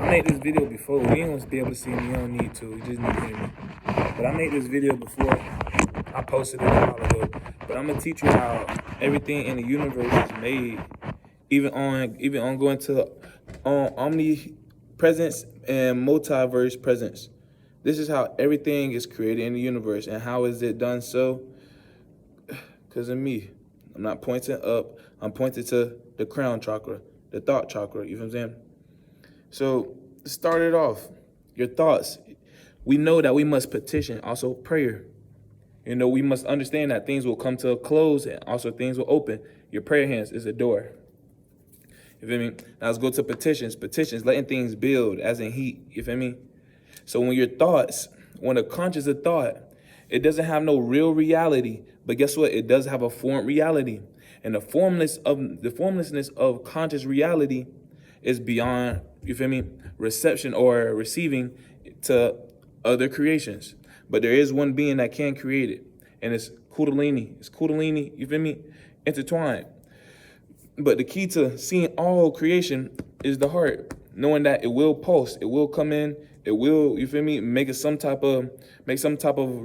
I made this video before. You ain't gonna be able to see me. You don't need to. You just need to hear me. But I made this video before. I posted it a while ago. But I'm gonna teach you how everything in the universe is made. Even on going to omnipresence and multiverse presence. This is how everything is created in the universe, and how is it done so? Because of me. I'm not pointing up. I'm pointing to the crown chakra, the thought chakra. You know what I'm saying? So to start it off, your thoughts. We know that we must petition, also prayer. You know, we must understand that things will come to a close and also things will open. Your prayer hands is a door. You feel me? Now let's go to petitions. Petitions, letting things build, as in heat. You feel me? So when your thoughts, when a conscious of thought, it doesn't have no real reality, but guess what? It does have a formed reality. And the formlessness of conscious reality is beyond, you feel me, reception or receiving to other creations. But there is one being that can create it, and it's Kundalini. It's Kundalini, you feel me, intertwined. But the key to seeing all creation is the heart, knowing that it will pulse, it will come in, it will, you feel me, make some type of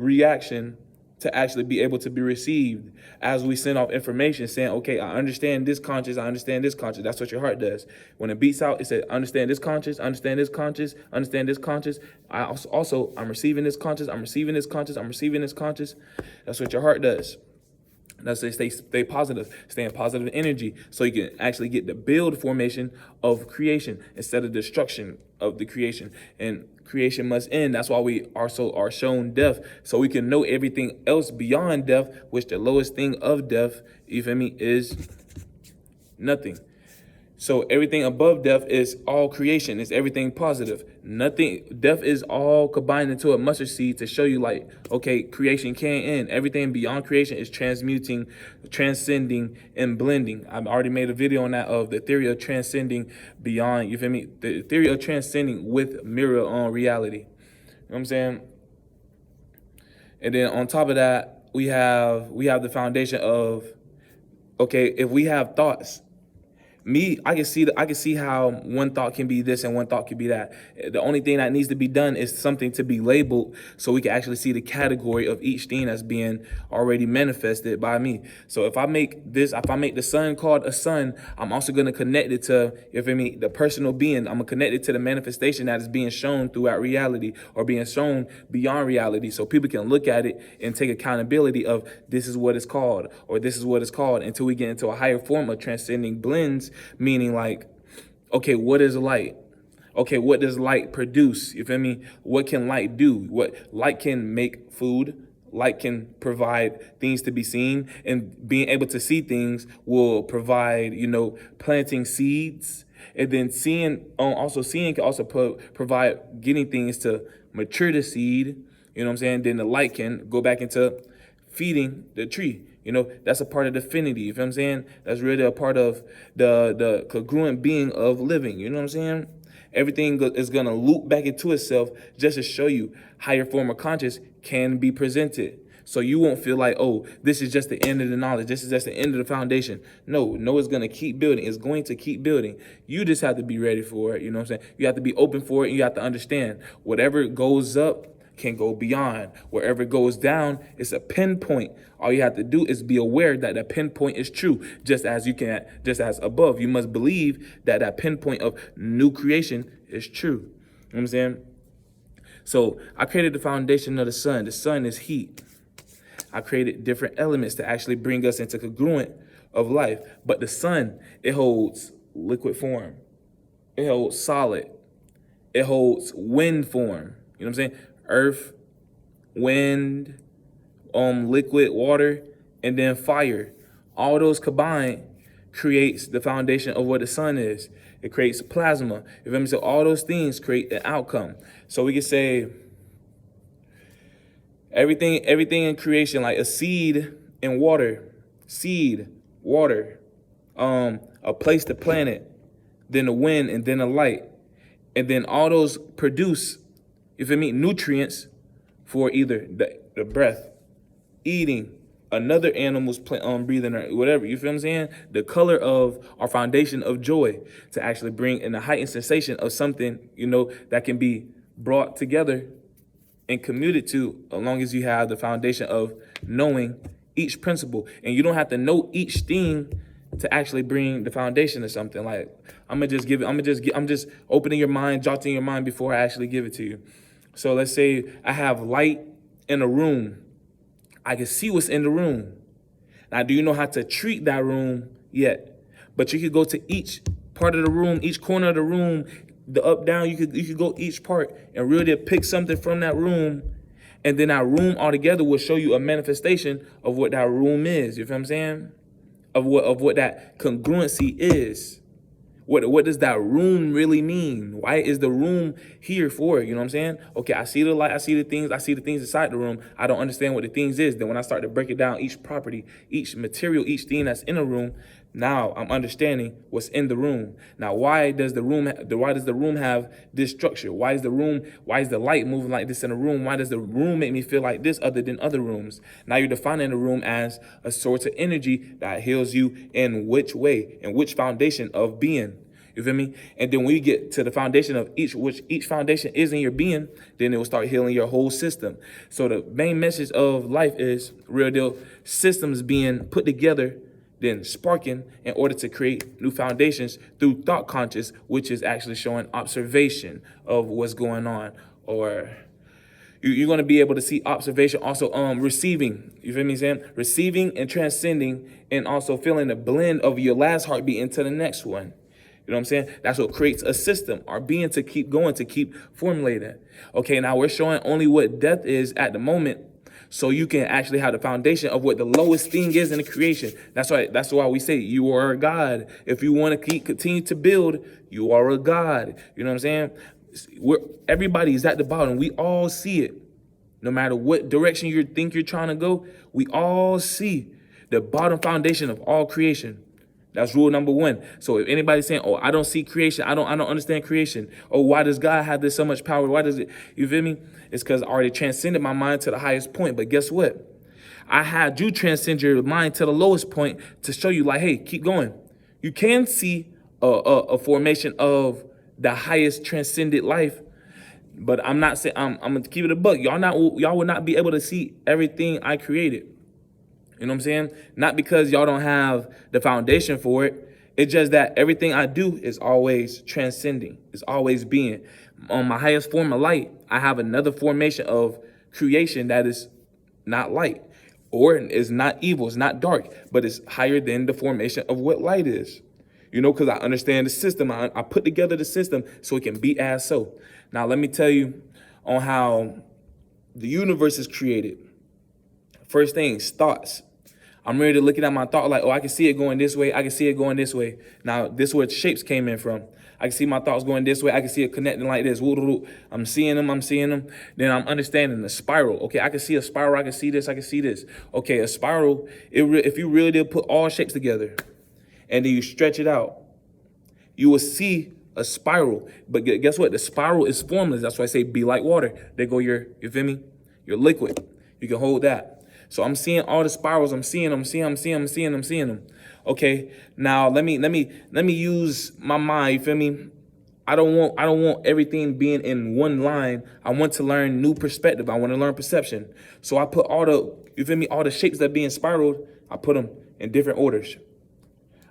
reaction to actually be able to be received as we send off information saying, okay, I understand this conscious, I understand this conscious. That's what your heart does. When it beats out, it says, understand this conscious, understand this conscious, understand this conscious. I'm receiving this conscious, I'm receiving this conscious, I'm receiving this conscious. That's what your heart does. That's why stay positive, stay in positive energy, so you can actually get the build formation of creation instead of destruction of the creation. And creation must end. That's why we also are shown death, so we can know everything else beyond death, which the lowest thing of death, you feel me, is nothing. So everything above death is all creation. It's everything positive. Nothing, death is all combined into a mustard seed to show you like, okay, creation can't end. Everything beyond creation is transmuting, transcending, and blending. I've already made a video on that, of the theory of transcending beyond, you feel me? The theory of transcending with mirror on reality. You know what I'm saying? And then on top of that, we have the foundation of, okay, if we have thoughts, I can see how one thought can be this and one thought can be that. The only thing that needs to be done is something to be labeled, so we can actually see the category of each thing that's being already manifested by me. So if I make the sun called a sun, I'm also gonna connect it to, you feel me, the personal being. I'm gonna connect it to the manifestation that is being shown throughout reality or being shown beyond reality, so people can look at it and take accountability of this is what it's called or this is what it's called, until we get into a higher form of transcending blends. Meaning like, okay, what is light? Okay, what does light produce? You feel me? What can light do? What light can make food, light can provide things to be seen, and being able to see things will provide, you know, planting seeds. And then seeing can also provide getting things to mature the seed. You know what I'm saying? Then the light can go back into feeding the tree. You know, that's a part of the divinity. You feel what I'm saying? That's really a part of the congruent being of living. You know what I'm saying? Everything is going to loop back into itself just to show you higher form of conscious can be presented. So you won't feel like, oh, this is just the end of the knowledge. This is just the end of the foundation. No, it's going to keep building. It's going to keep building. You just have to be ready for it. You know what I'm saying? You have to be open for it. And you have to understand whatever goes up can go beyond. Wherever it goes down, it's a pinpoint. All you have to do is be aware that that pinpoint is true. Just as above, you must believe that that pinpoint of new creation is true. You know what I'm saying? So I created the foundation of the sun. The sun is heat. I created different elements to actually bring us into congruent of life. But the sun, it holds liquid form. It holds solid. It holds wind form. You know what I'm saying? Earth, wind, liquid, water, and then fire. All those combined creates the foundation of what the sun is. It creates plasma. You feel me? So all those things create an outcome. So we can say everything in creation, like a seed and water, a place to plant it, then the wind, and then the light, and then all those produce, you feel me, nutrients for either the breath, eating, another animal's breathing or whatever. You feel what I'm saying? The color of our foundation of joy to actually bring in a heightened sensation of something, that can be brought together and commuted to, as long as you have the foundation of knowing each principle. And you don't have to know each thing to actually bring the foundation of something. Like, I'm just opening your mind, jotting your mind before I actually give it to you. So let's say I have light in a room. I can see what's in the room. Now, do you know how to treat that room yet? But you could go to each part of the room, each corner of the room, the up, down, you could go each part and really pick something from that room, and then that room altogether will show you a manifestation of what that room is. You feel what I'm saying? Of what that congruency is. What does that room really mean? Why is the room here for? You know what I'm saying? Okay, I see the light, I see the things inside the room. I don't understand what the things is. Then when I start to break it down, each property, each material, each thing that's in a room, now I'm understanding what's in the room. Now, why does the room have this structure? Why is the light moving like this in a room? Why does the room make me feel like this other than other rooms? Now you're defining the room as a source of energy that heals you in which way, in which foundation of being. You feel me? And then when you get to the foundation of which each foundation is in your being, then it will start healing your whole system. So the main message of life is real deal systems being put together, then sparking in order to create new foundations through thought conscious, which is actually showing observation of what's going on. Or you're going to be able to see observation, also receiving. You feel me saying? Receiving and transcending, and also feeling the blend of your last heartbeat into the next one. You know what I'm saying? That's what creates a system, our being, to keep going, to keep formulating. Okay, now we're showing only what death is at the moment, so you can actually have the foundation of what the lowest thing is in the creation. That's why we say you are a God. If you want to continue to build, you are a God. You know what I'm saying? Everybody's at the bottom. We all see it. No matter what direction you think you're trying to go, we all see the bottom foundation of all creation. That's rule number one. So if anybody's saying, "Oh, I don't see creation. I don't understand creation. Oh, why does God have this so much power? Why does it?" You feel me? It's because I already transcended my mind to the highest point. But guess what? I had you transcend your mind to the lowest point to show you, like, hey, keep going. You can see a formation of the highest transcended life. But I'm not saying I'm gonna keep it a buck. Y'all will not be able to see everything I created. You know what I'm saying? Not because y'all don't have the foundation for it. It's just that everything I do is always transcending. It's always being. On my highest form of light, I have another formation of creation that is not light, or is not evil, it's not dark, but it's higher than the formation of what light is. Because I understand the system. I put together the system so it can be as so. Now, let me tell you on how the universe is created. First thing, thoughts. I'm ready to look at my thought like, oh, I can see it going this way. I can see it going this way. Now, this is where shapes came in from. I can see my thoughts going this way. I can see it connecting like this. I'm seeing them. Then I'm understanding the spiral. Okay, I can see a spiral. I can see this. Okay, a spiral, if you really did put all shapes together and then you stretch it out, you will see a spiral. But guess what? The spiral is formless. That's why I say be like water. There go you feel me? Your liquid. You can hold that. So I'm seeing all the spirals. I'm seeing them. Okay, now let me use my mind. You feel me? I don't want everything being in one line. I want to learn new perspective. I want to learn perception. So I put all the shapes that being spiraled, I put them in different orders.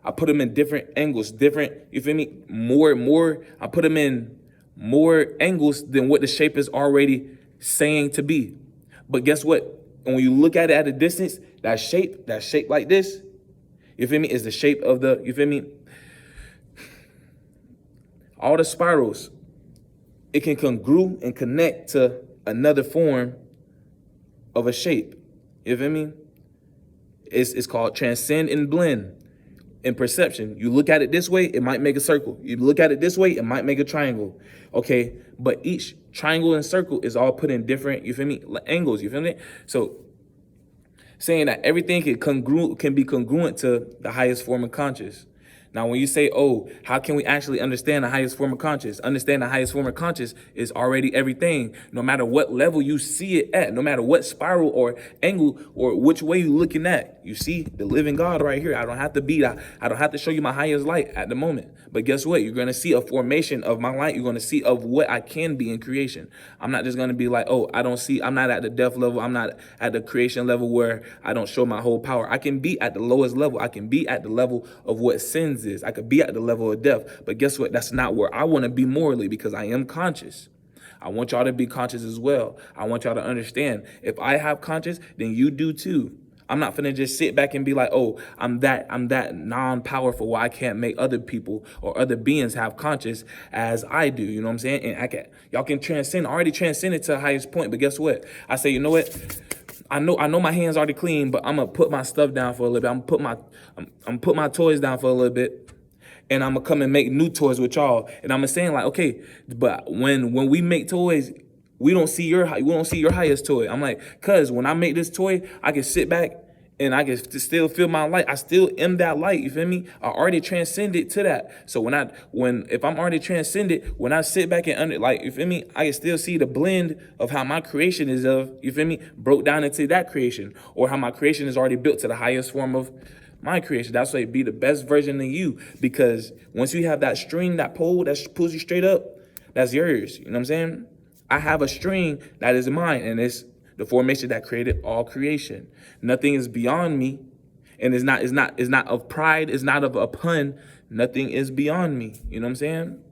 I put them in different angles, you feel me? I put them in more angles than what the shape is already saying to be. But guess what? And when you look at it at a distance, that shape like this, you feel me, is the shape of you feel me? All the spirals, it can congrue and connect to another form of a shape. You feel me? It's called transcend and blend in perception. You look at it this way, it might make a circle. You look at it this way, it might make a triangle. Okay, but each triangle and circle is all put in different, you feel me, angles, you feel me? So saying that everything can be congruent to the highest form of conscious. Now, when you say, oh, how can we actually understand the highest form of conscious? Understand the highest form of conscious is already everything, no matter what level you see it at, no matter what spiral or angle or which way you're looking at. You see the living God right here. I don't have to be that. I don't have to show you my highest light at the moment. But guess what? You're going to see a formation of my light. You're going to see of what I can be in creation. I'm not just going to be like, oh, I'm not at the depth level. I'm not at the creation level where I don't show my whole power. I can be at the lowest level. I can be at the level of what sins is. I could be at the level of death. But guess what? That's not where I want to be morally, because I am conscious. I want y'all to be conscious as well. I want y'all to understand, if I have conscious, then you do too. I'm not finna just sit back and be like, oh, I'm that non-powerful where I can't make other people or other beings have conscious as I do. You know what I'm saying? And y'all can transcend, already transcended to the highest point. But guess what? I say, you know what? I know my hands already clean, but I'm gonna put my stuff down for a little bit. I'm gonna put my toys down for a little bit, and I'm gonna come and make new toys with y'all. And I'm saying like, okay, but when we make toys, we don't see your highest toy. I'm like, cause when I make this toy, I can sit back and I can still feel my light. I still am that light. You feel me? I already transcended to that. So if I'm already transcended, when I sit back and you feel me? I can still see the blend of how my creation is you feel me? Broke down into that creation, or how my creation is already built to the highest form of my creation. That's why it be the best version of you. Because once you have that string, that pole that pulls you straight up, that's yours. You know what I'm saying? I have a string that is mine, and it's the formation that created all creation. Nothing is beyond me, and it's not of pride, it's not of a pun. Nothing is beyond me. You know what I'm saying?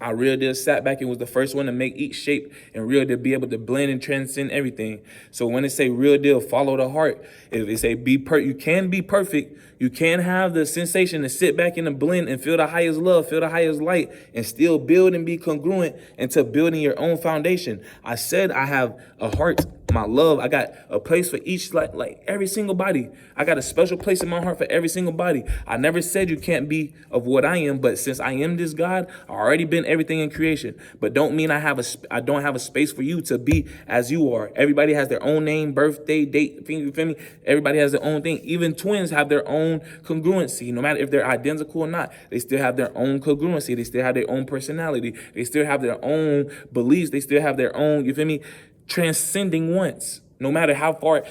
I real deal sat back and was the first one to make each shape, and real deal be able to blend and transcend everything. So when it say real deal, follow the heart. If it say you can be perfect. You can have the sensation to sit back in the blend and feel the highest love, feel the highest light, and still build and be congruent into building your own foundation. I said I have a heart, my love. I got a place for each, like every single body. I got a special place in my heart for every single body. I never said you can't be of what I am, but since I am this God, I already been everything in creation. But don't mean I don't have a space for you to be as you are. Everybody has their own name, birthday, date. You feel me? Everybody has their own thing. Even twins have their own congruency. No matter if they're identical or not, they still have their own congruency. They still have their own personality. They still have their own beliefs. They still have their own, you feel me, transcending once. No matter how far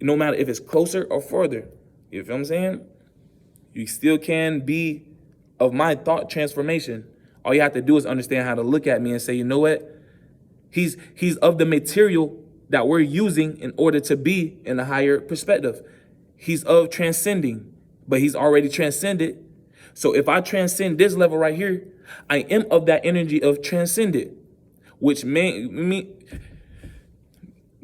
no matter if it's closer or further. You feel what I'm saying? You still can be of my thought transformation. All you have to do is understand how to look at me and say, you know what? He's of the material that we're using in order to be in a higher perspective. He's of transcending, but he's already transcended. So if I transcend this level right here, I am of that energy of transcended, which made me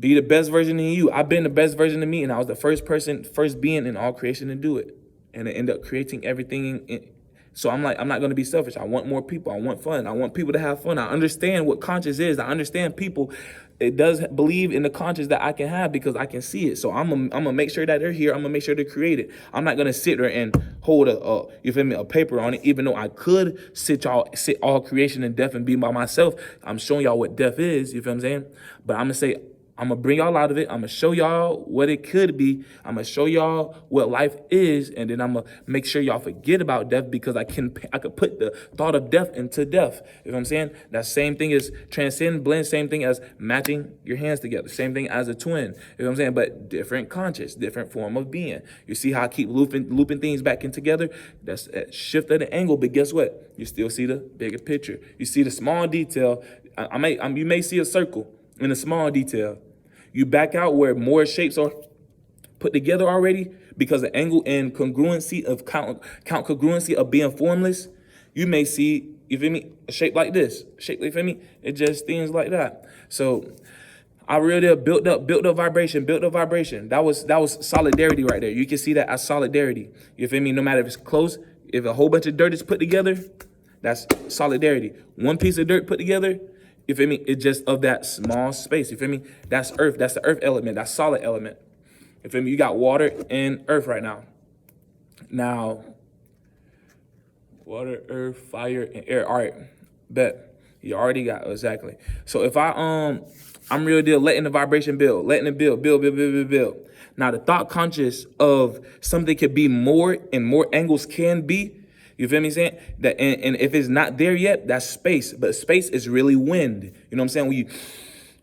be the best version of you. I've been the best version of me, and I was the first being in all creation to do it. And it ended up creating everything. So I'm not going to be selfish. I want more people. I want fun. I want people to have fun. I understand what conscious is. I understand people. It does believe in the conscious that I can have because I can see it. So I'm gonna make sure that they're here. I'm gonna make sure they're created. I'm not gonna sit there and hold a paper on it, even though I could sit all creation in death and be by myself. I'm showing y'all what death is. You feel what I'm saying? But I'm gonna say, I'm going to bring y'all out of it. I'm going to show y'all what it could be. I'm going to show y'all what life is. And then I'm going to make sure y'all forget about death, because I could put the thought of death into death. You know what I'm saying? That same thing as transcend, blend, same thing as matching your hands together. Same thing as a twin. You know what I'm saying? But different conscious, different form of being. You see how I keep looping things back in together? That's a shift of the angle. But guess what? You still see the bigger picture. You see the small detail. You may see a circle in the small detail. You back out where more shapes are put together already, because the angle and congruency of count congruency of being formless. You may see, you feel me, a shape like this. Shape, you feel me? It just things like that. So I really built up vibration. That was solidarity right there. You can see that as solidarity. You feel me? No matter if it's close, if a whole bunch of dirt is put together, that's solidarity. One piece of dirt put together, you feel me? It's just of that small space. You feel me? That's earth. That's the earth element. That's solid element. You feel me? You got water and earth right now. Now, water, earth, fire, and air. All right, bet. You already got exactly. So if I'm real deal letting the vibration build, letting it build. Now the thought conscious of something could be more and more angles can be. You feel me saying? That and if it's not there yet, that's space. But space is really wind. You know what I'm saying? When you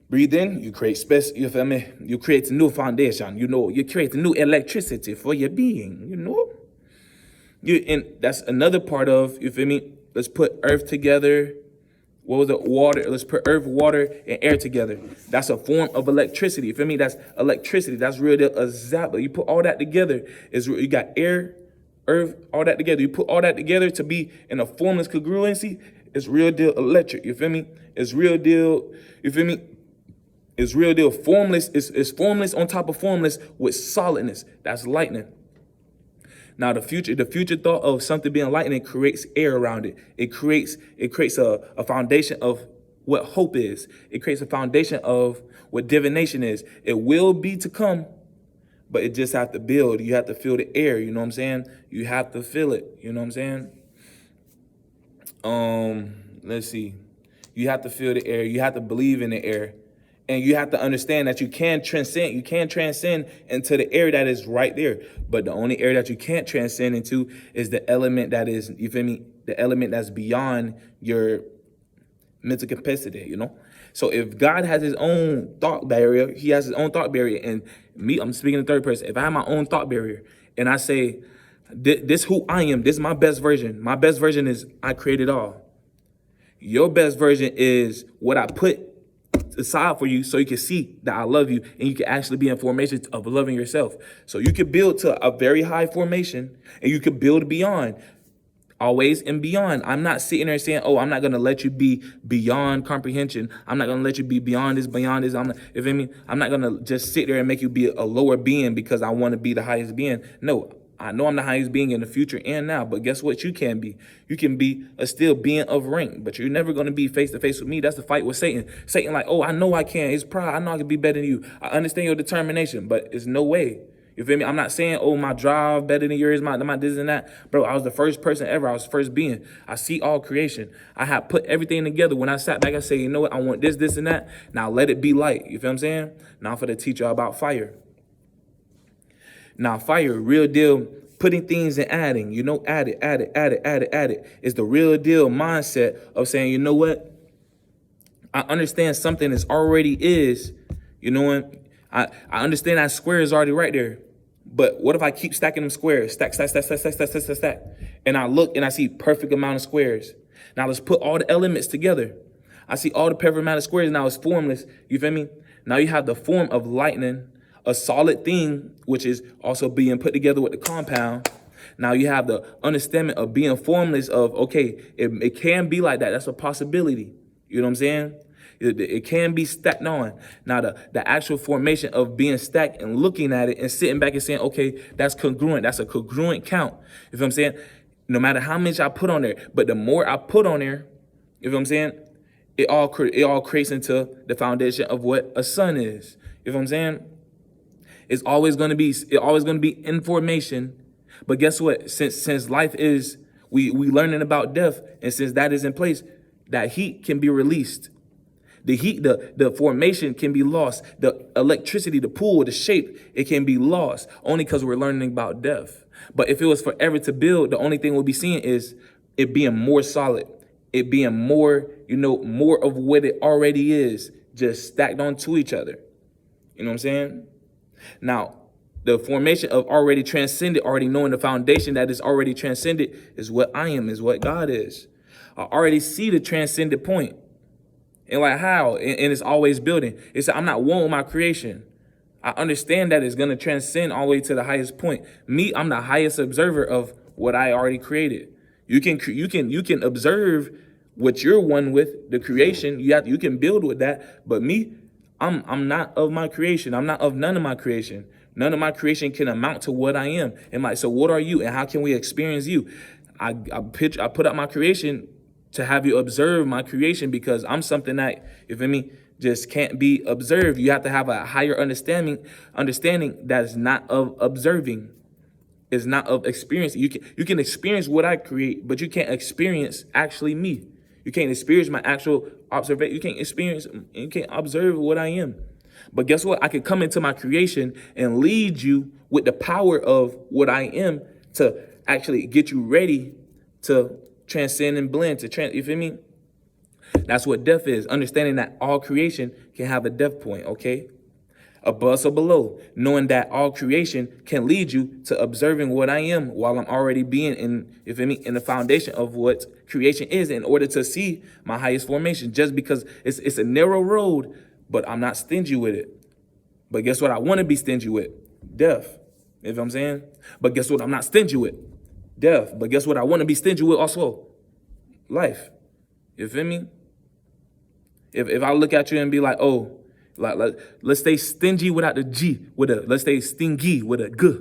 breathe in, you create space, you feel me? You create a new foundation, you create a new electricity for your being, and that's another part of, you feel me? Let's put earth together. What was it? Water. Let's put earth, water, and air together. That's a form of electricity. You feel me? That's electricity. That's real deal. A zapper. You put all that together. You got air, earth, all that together. You put all that together to be in a formless congruency. It's real deal electric. You feel me? It's real deal. You feel me? It's real deal formless. It's formless on top of formless with solidness. That's lightning. Now the future thought of something being lightning creates air around it. It creates a foundation of what hope is. It creates a foundation of what divination is. It will be to come, but it just have to build. You have to feel the air. You know what I'm saying? You have to feel it. You know what I'm saying? Let's see. You have to feel the air. You have to believe in the air. And you have to understand that you can transcend into the area that is right there. But the only area that you can't transcend into is the element that is, you feel me? The element that's beyond your mental capacity, So if God has his own thought barrier, he has his own thought barrier. And me, I'm speaking in third person. If I have my own thought barrier and I say, this who I am, this is my best version. My best version is I created all. Your best version is what I put aside for you so you can see that I love you and you can actually be in formation of loving yourself. So you can build to a very high formation and you can build beyond, always and beyond. I'm not sitting there saying, oh, I'm not going to let you be beyond comprehension. I'm not going to let you be beyond this, beyond this. I'm not going to just sit there and make you be a lower being because I want to be the highest being. No, I know I'm the highest being in the future and now, but guess what you can be? You can be a still being of rank, but you're never going to be face to face with me. That's the fight with Satan. Satan like, oh, I know I can. It's pride. I know I can be better than you. I understand your determination, but it's no way. You feel me? I'm not saying, oh, my drive better than yours, my this and that. Bro, I was the first person ever. I was the first being. I see all creation. I have put everything together. When I sat back, I say, you know what? I want this, this, and that. Now let it be light. You feel what I'm saying? Now I'm for to teach you about fire. Now, fire, real deal, putting things and adding, add it. Is the real deal mindset of saying, you know what? I understand something is already is, what? I understand that square is already right there. But what if I keep stacking them squares? Stack. And I look and I see perfect amount of squares. Now let's put all the elements together. I see all the perfect amount of squares. Now it's formless. You feel me? Now you have the form of lightning, a solid thing, which is also being put together with the compound. Now you have the understanding of being formless of, okay, it can be like that. That's a possibility. You know what I'm saying? It can be stacked on. Now the actual formation of being stacked and looking at it and sitting back and saying, okay, that's congruent. That's a congruent count. You feel what I'm saying? No matter how much I put on there, but the more I put on there, you feel what I'm saying? It all creates into the foundation of what a sun is. You feel what I'm saying? It's always going to be information. But guess what? Since life is, we learning about death, and since that is in place, that heat can be released. The heat, the formation can be lost. The electricity, the pool, the shape, it can be lost only because we're learning about death. But if it was forever to build, the only thing we'll be seeing is it being more solid, it being more, more of what it already is, just stacked onto each other. You know what I'm saying? Now, the formation of already transcended, already knowing the foundation that is already transcended is what I am, is what God is. I already see the transcended point. And like how? And it's always building. It's I'm not one with my creation. I understand that it's going to transcend all the way to the highest point. Me, I'm the highest observer of what I already created. You can observe what you're one with, the creation. You can build with that. But me, I'm not of my creation. I'm not of none of my creation. None of my creation can amount to what I am. And like, so what are you? And how can we experience you? I put up my creation to have you observe my creation because I'm something that, you feel me, just can't be observed. You have to have a higher understanding that is not of observing. It's not of experience. You can experience what I create, but you can't experience actually me. You can't experience my actual observation. You can't observe what I am. But guess what? I can come into my creation and lead you with the power of what I am to actually get you ready to transcend and blend, you feel me? That's what death is, understanding that all creation can have a death point, okay? Above or below, knowing that all creation can lead you to observing what I am while I'm already being in, you feel me, in the foundation of what creation is in order to see my highest formation. Just because it's a narrow road, but I'm not stingy with it. But guess what I want to be stingy with? Death. You know what I'm saying? But guess what I'm not stingy with? Death. But guess what I want to be stingy with also? Life. You feel me? If I look at you and be like, oh, let's stay stingy without the G, let's stay stingy with a G.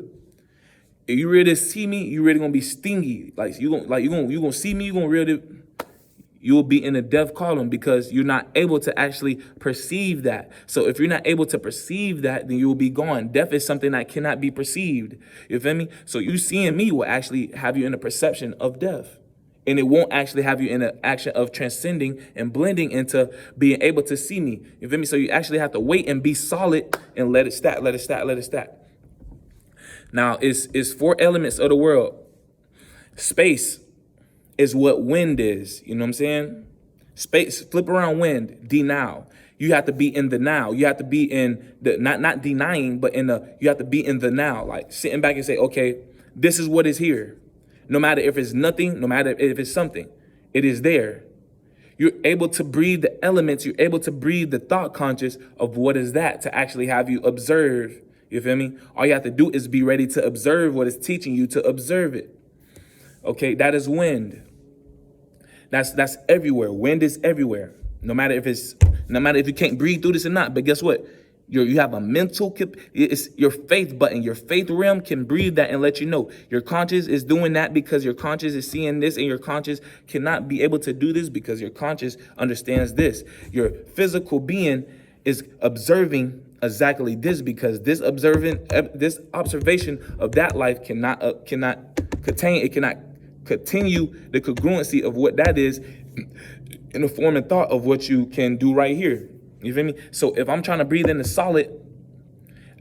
If you really see me, you really gonna be stingy. You gonna see me, you will be in a death column because you're not able to actually perceive that. So if you're not able to perceive that, then you will be gone. Death is something that cannot be perceived. You feel me? So you seeing me will actually have you in a perception of death. And it won't actually have you in an action of transcending and blending into being able to see me. You feel me? So you actually have to wait and be solid and let it stack. Now, it's 4 elements of the world. Space is what wind is. You know what I'm saying? Space, flip around wind, now. You have to be in the now. You have to be in the, not denying, but you have to be in the now. Like sitting back and say, okay, this is what is here. No matter if it's nothing, no matter if it's something, it is there. You're able to breathe the elements. You're able to breathe the thought conscious of what is that to actually have you observe. You feel me? All you have to do is be ready to observe what is teaching you to observe it. Okay, that is wind. That's everywhere. Wind is everywhere. No matter if you can't breathe through this or not. But guess what? You have a mental, it's your faith button. Your faith realm can breathe that and let you know. Your conscious is doing that because your conscious is seeing this, and your conscious cannot be able to do this because your conscious understands this. Your physical being is observing exactly this because this observation of that life cannot continue the congruency of what that is in the form and thought of what you can do right here. You feel me? So if I'm trying to breathe in the solid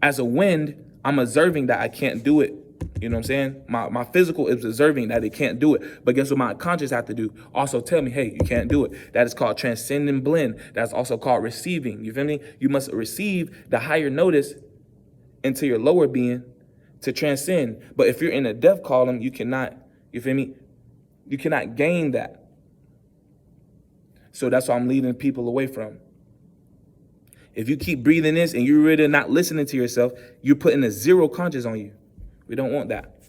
as a wind, I'm observing that I can't do it. You know what I'm saying? My physical is observing that it can't do it. But guess what my conscious have to do? Also tell me, hey, you can't do it. That is called transcending blend. That's also called receiving. You feel me? You must receive the higher notice into your lower being to transcend. But if you're in a death column, you cannot, you feel me? You cannot gain that. So that's what I'm leading people away from. If you keep breathing this and you're really not listening to yourself, you're putting a zero conscious on you. We don't want that. You know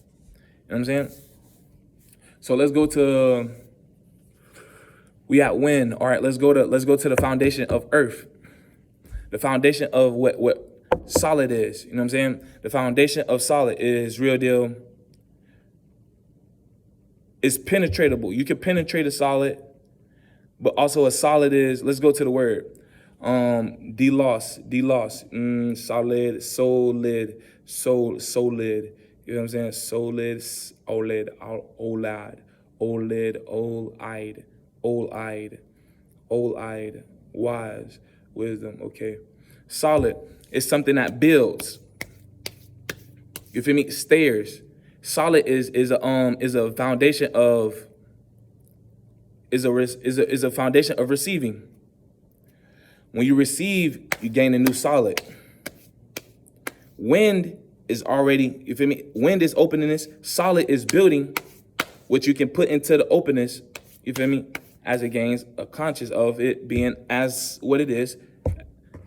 what I'm saying? So let's go to, we at wind. All right, let's go to the foundation of earth. The foundation of what solid is. You know what I'm saying? The foundation of solid is real deal. It's penetratable. You can penetrate a solid, but also a solid is, let's go to the word. Delos, solid, solid. You know what I'm saying? Solid, old-eyed, wise, wisdom. Okay, solid is something that builds. You feel me? Stairs. Solid is a foundation of is a foundation of receiving. When you receive, you gain a new solid. Wind is already, you feel me? Wind is openness. Solid is building, which you can put into the openness, you feel me? As it gains a conscious of it being as what it is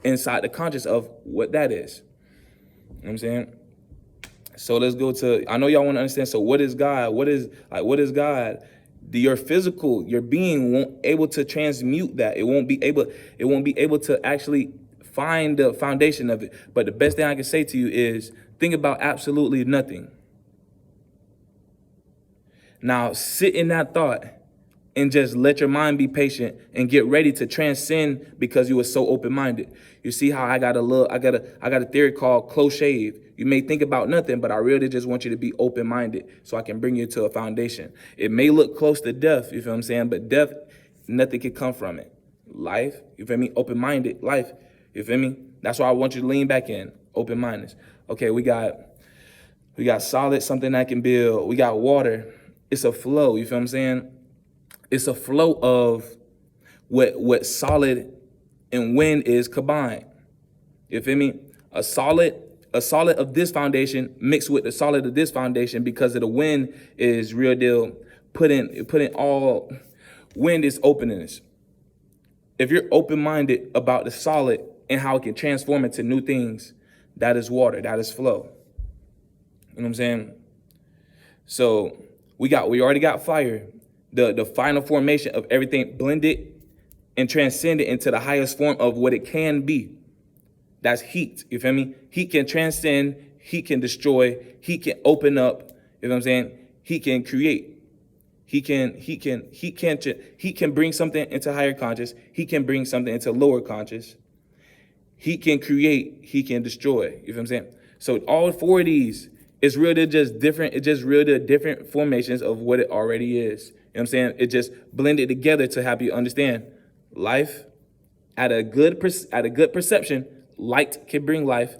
inside the conscious of what that is. You know what I'm saying? So let's go to, I know y'all want to understand. So what is God? What is God? Your physical, your being won't able to transmute that. It won't be able to actually find the foundation of it. But the best thing I can say to you is think about absolutely nothing. Now sit in that thought and just let your mind be patient and get ready to transcend because you were so open-minded. You see how I got a theory called close shave. You may think about nothing, but I really just want you to be open-minded so I can bring you to a foundation. It may look close to death, you feel what I'm saying? But death, nothing can come from it. Life, you feel me? Open-minded, life, you feel me? That's why I want you to lean back in, open-mindedness. Okay, we got solid, something that can build. We got water. It's a flow. You feel what I'm saying? It's a flow of what solid and wind is combined. You feel me? A solid of this foundation mixed with the solid of this foundation, because of the wind is real deal. Putting all wind is openness. If you're open-minded about the solid and how it can transform into new things, that is water, that is flow. You know what I'm saying? So we already got fire, the final formation of everything blended and transcended into the highest form of what it can be. That's heat. You feel me? Heat can transcend, heat can destroy, heat can open up. You know what I'm saying? Heat can create. He can bring something into higher conscious. He can bring something into lower conscious. He can create. He can destroy. You feel what I'm saying? So all four of these is really just different. It's just really different formations of what it already is. You know what I'm saying? It just blended together to help you understand life. At a good perception, light can bring life.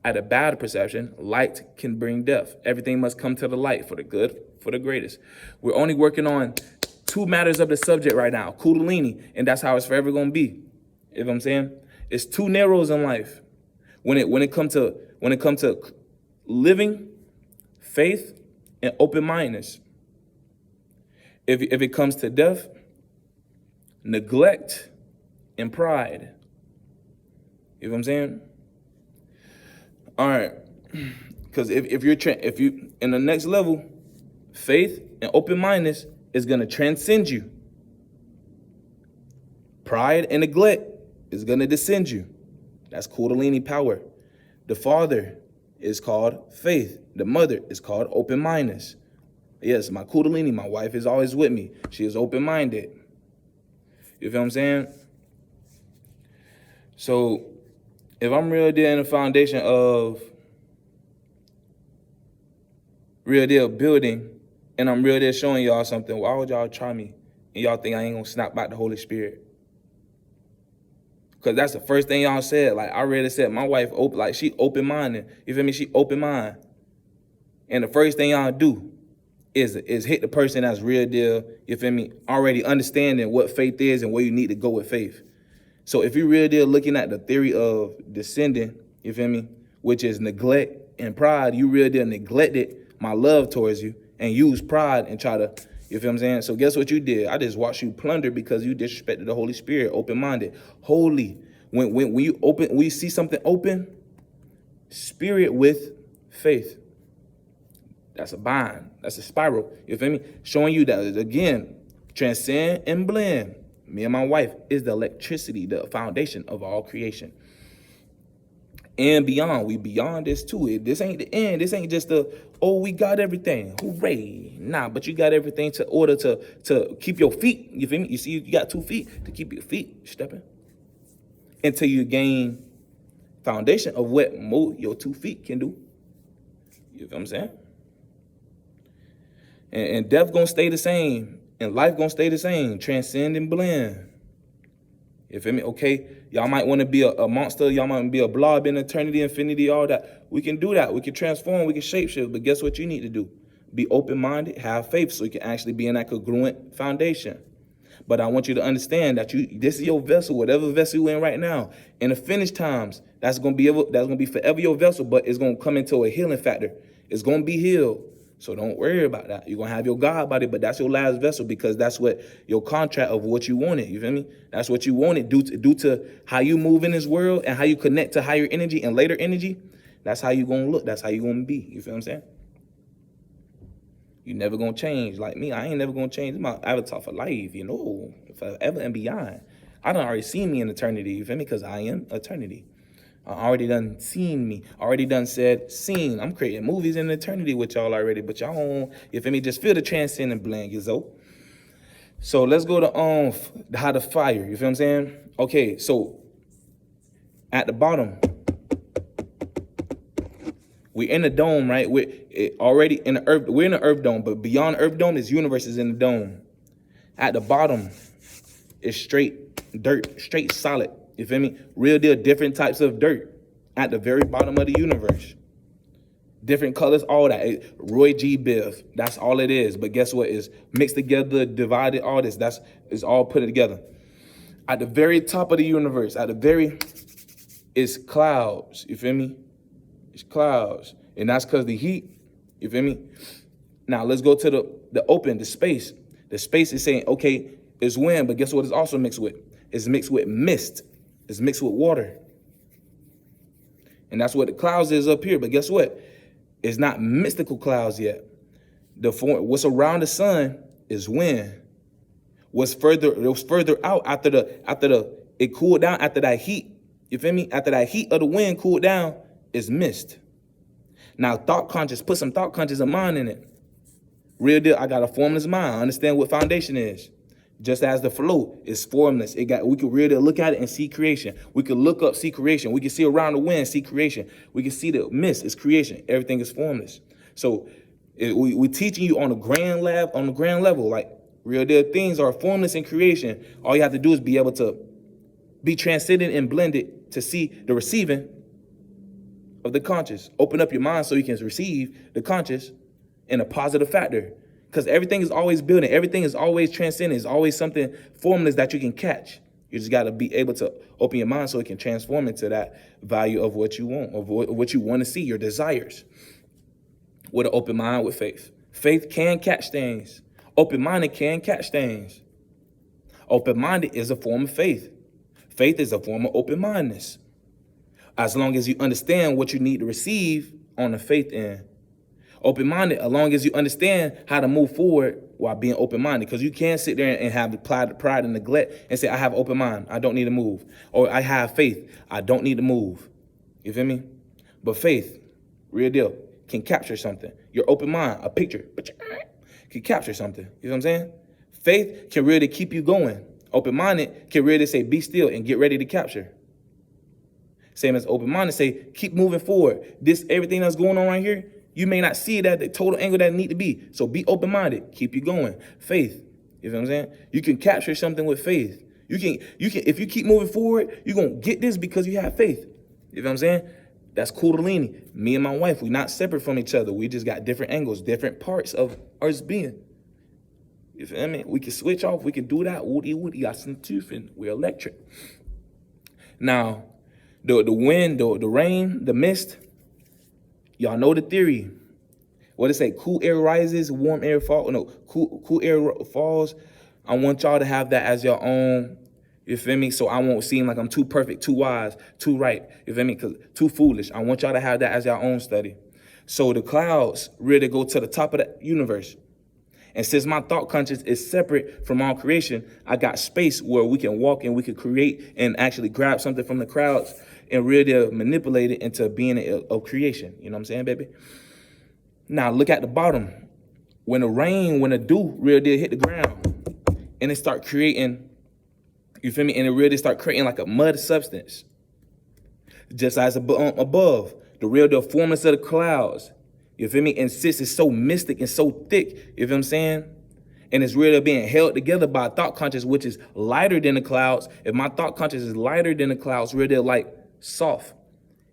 At a bad perception, light can bring death. Everything must come to the light for the good, for the greatest. We're only working on two matters of the subject right now, Kundalini, and that's how it's forever gonna be. You know what I'm saying? It's two narrows in life. When it comes to living, faith, and open-mindedness. If it comes to death, neglect, and pride. You know what I'm saying? All right, because if you in the next level, faith and open-mindedness is gonna transcend you. Pride and neglect is gonna descend you. That's Kundalini power. The father is called faith. The mother is called open-mindedness. Yes, my Kundalini, my wife is always with me. She is open-minded. You feel what I'm saying? So if I'm real deal in the foundation of real deal building, and I'm real deal showing y'all something, why would y'all try me and y'all think I ain't gonna snap back the Holy Spirit? Because that's the first thing y'all said. Like, I really said my wife, she open-minded. You feel me? She open-minded. And the first thing y'all do is hit the person that's real deal, you feel me, already understanding what faith is and where you need to go with faith. So if you real deal looking at the theory of descending, you feel me, which is neglect and pride, you real deal neglected my love towards you and use pride and try to, you feel what I'm saying? So guess what you did? I just watched you plunder because you disrespected the Holy Spirit, open-minded, holy. When you see something open, spirit with faith. That's a bind. That's a spiral. You feel me? Showing you that, again, transcend and blend. Me and my wife is the electricity, the foundation of all creation. And beyond, we beyond this too. This ain't the end. This ain't just we got everything. Hooray. Nah, but you got everything to order to keep your feet. You feel me? You see, you got 2 feet to keep your feet stepping until you gain foundation of what your 2 feet can do. You feel what I'm saying? And death gonna stay the same. And life gonna stay the same. Transcend and blend. You feel me? Okay, y'all might want to be a monster. Y'all might be a blob in eternity, infinity, all that. We can do that. We can transform. We can shapeshift. But guess what you need to do? Be open-minded, have faith, so you can actually be in that congruent foundation. But I want you to understand that this is your vessel, whatever vessel you're in right now. In the finished times, that's gonna be forever your vessel, but it's gonna come into a healing factor. It's gonna be healed. So don't worry about that. You're going to have your God body, but that's your last vessel because that's what your contract of what you wanted. You feel me? That's what you wanted due to how you move in this world and how you connect to higher energy and later energy. That's how you going to look. That's how you going to be. You feel what I'm saying? You never going to change. Like me, I ain't never going to change. It's my avatar for life, forever and beyond. I done already seen me in eternity. You feel me? Because I am eternity. I already done seen me. Already done seen. I'm creating movies in eternity with y'all already, but y'all don't, you feel me? Just feel the transcendent blend, So let's go to how the fire, you feel what I'm saying? Okay, so at the bottom, we're in the dome, right? We're already in the earth. We're in the earth dome, but beyond earth dome, this universe is in the dome. At the bottom, it's straight dirt, straight solid. You feel me? Real deal, different types of dirt at the very bottom of the universe. Different colors, all that. Roy G. Biv, that's all it is. But guess what? It's mixed together, divided, all this. It's all put together. At the very top of the universe, it's clouds. You feel me? It's clouds. And that's because the heat. You feel me? Now let's go to the open, the space. The space is saying, okay, it's wind, but guess what it's also mixed with? It's mixed with mist. It's mixed with water. And that's what the clouds is up here. But guess what? It's not mystical clouds yet. What's around the sun is wind. It was further out after it cooled down after that heat. You feel me? After that heat of the wind cooled down, is mist. Now put some thought conscious of mind in it. Real deal, I got a formless mind. I understand what foundation is. Just as the flow is formless, we could really look at it and see creation. We could look up, see creation. We can see around the wind, see creation. We can see the mist is creation. Everything is formless. So we teaching you on the grand level, like real deal things are formless in creation. All you have to do is be able to be transcendent and blended to see the receiving of the conscious. Open up your mind so you can receive the conscious in a positive factor. Because everything is always building. Everything is always transcending. It's always something formless that you can catch. You just got to be able to open your mind so it can transform into that value of what you want, of what you want to see, your desires. With an open mind, with faith. Faith can catch things. Open-minded can catch things. Open-minded is a form of faith. Faith is a form of open-mindedness. As long as you understand what you need to receive on the faith end. Open-minded, as long as you understand how to move forward while being open-minded. Because you can't sit there and have pride and neglect and say, I have open mind, I don't need to move. Or I have faith, I don't need to move. You feel me? But faith, real deal, can capture something. Your open mind, a picture, can capture something. You know what I'm saying? Faith can really keep you going. Open-minded can really say, be still and get ready to capture. Same as open-minded, say, keep moving forward. Everything that's going on right here, you may not see it at the total angle that it need to be. So be open-minded. Keep you going. Faith. You know what I'm saying? You can capture something with faith. You can, if you keep moving forward, you're going to get this because you have faith. You know what I'm saying? That's Kundalini. Me and my wife, we're not separate from each other. We just got different angles, different parts of us being. You feel me? We can switch off. We can do that. Woody, got some tooth and we're electric. Now, the wind, the rain, the mist, y'all know the theory. What it say? Cool air rises, warm air falls. No, cool air falls. I want y'all to have that as your own. You feel me? So I won't seem like I'm too perfect, too wise, too right. You feel me? Because too foolish. I want y'all to have that as your own study. So the clouds really go to the top of the universe. And since my thought conscious is separate from all creation, I got space where we can walk and we can create and actually grab something from the clouds and really manipulate it into being of creation. You know what I'm saying, baby? Now look at the bottom. When the dew really did hit the ground and it start creating, you feel me? And it really start creating like a mud substance. Just as above, the formless of the clouds. You feel me? And since it's so mystic and so thick, you feel what I'm saying? And it's really being held together by a thought conscious, which is lighter than the clouds. If my thought conscious is lighter than the clouds, really like soft.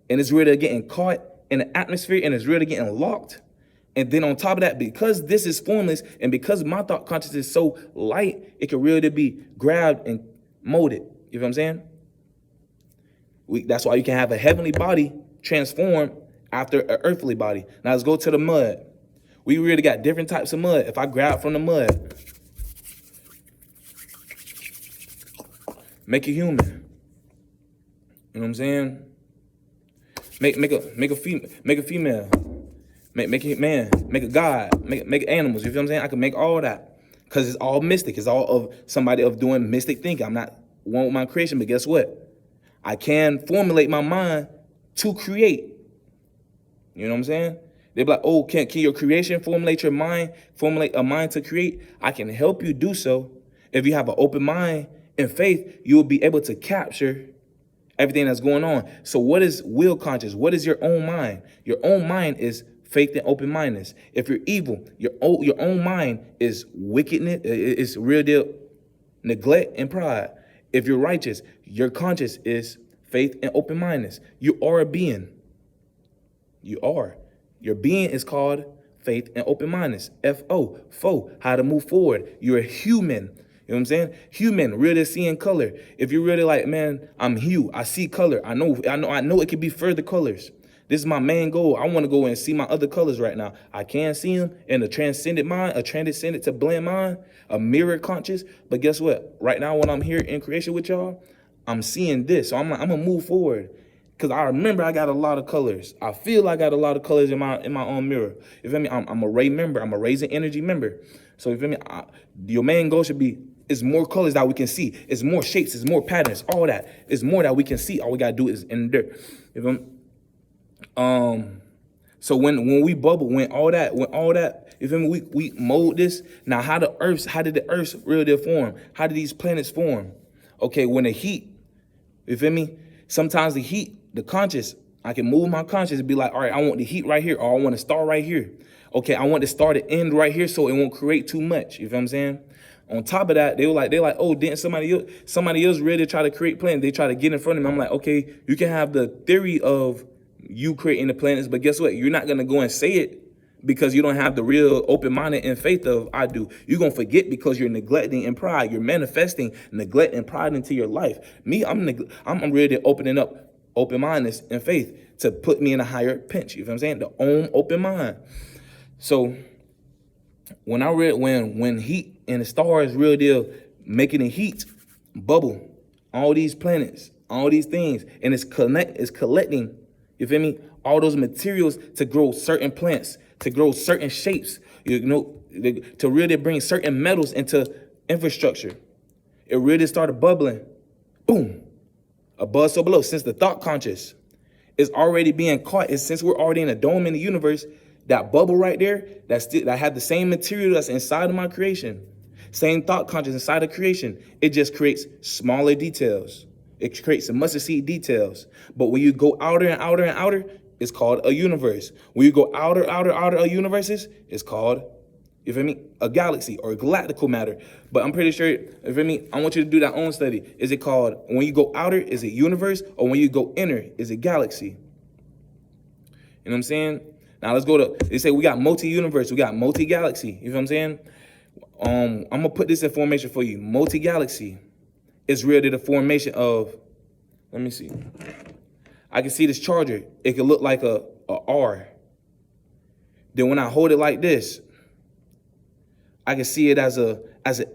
And it's really getting caught in the atmosphere and it's really getting locked. And then on top of that, because this is formless and because my thought conscious is so light, it can really be grabbed and molded. You know what I'm saying? That's why you can have a heavenly body transformed after an earthly body. Now let's go to the mud. We really got different types of mud. If I grab from the mud, make a human. You know what I'm saying? Make a female. Make a man. Make a god. Make animals. You feel what I'm saying? I can make all that because it's all mystic. It's all of somebody of doing mystic thinking. I'm not one with my creation, but guess what? I can formulate my mind to create. You know what I'm saying? They be like, oh, can your creation formulate your mind, formulate a mind to create? I can help you do so. If you have an open mind and faith, you will be able to capture everything that's going on. So what is will conscious? What is your own mind? Your own mind is faith and open-mindedness. If you're evil, your own mind is wickedness, it's real deal neglect and pride. If you're righteous, your conscious is faith and open-mindedness. You are a being. You are. Your being is called faith and open-mindedness. F-O, fo, how to move forward. You're a human. You know what I'm saying? Human, really seeing color. If you're really like, man, I'm Hugh, I see color. I know it could be further colors. This is my main goal. I want to go and see my other colors right now. I can see them in a transcendent mind, a transcendent to blend mind, a mirror conscious. But guess what? Right now, when I'm here in creation with y'all, I'm seeing this. So I'm gonna move forward. Cause I remember I got a lot of colors. I feel I got a lot of colors in my own mirror. You feel me? I'm a Ray member. I'm a raising energy member. So you feel me? Your main goal should be, it's more colors that we can see. It's more shapes. It's more patterns. All that. It's more that we can see. All we gotta do is in the dirt. You feel me? So when we bubble, when all that, you feel me? We mold this. Now, how did the Earth really form? How did these planets form? Okay, when the heat, you feel me? Sometimes the heat, the conscious, I can move my conscious and be like, all right, I want the heat right here, or I want to start right here. Okay, I want the start to end right here so it won't create too much. You feel what I'm saying? On top of that, they're like, oh, didn't somebody else really try to create planets? They try to get in front of me. I'm like, okay, you can have the theory of you creating the planets, but guess what? You're not gonna go and say it because you don't have the real open-minded and faith of I do. You're gonna forget because you're neglecting in pride. You're manifesting neglect and pride into your life. Me, I'm really opening up open-mindedness and faith to put me in a higher pinch. You feel what I'm saying? The open mind. So when I read when heat and the stars real deal making the heat bubble, all these planets, all these things, and it's collecting, you feel me? All those materials to grow certain plants, to grow certain shapes, you know, to really bring certain metals into infrastructure. It really started bubbling. Boom. Above, so below. Since the thought conscious is already being caught, and since we're already in a dome in the universe, that bubble right there, that had the same material that's inside of my creation, same thought conscious inside of creation, it just creates smaller details. It creates some mustard seed details. But when you go outer and outer and outer, it's called a universe. When you go outer of universes, it's called, you feel me, a galaxy or a galactical matter. But I'm pretty sure, you feel me, I want you to do that own study. Is it called, when you go outer, is it universe? Or when you go inner, is it galaxy? You know what I'm saying? Now let's go to, they say we got multi-universe, we got multi-galaxy. You know what I'm saying? I'm going to put this in formation for you. Multi-galaxy is really the formation of, let me see. I can see this charger. It could look like a R. Then when I hold it like this, I can see it as an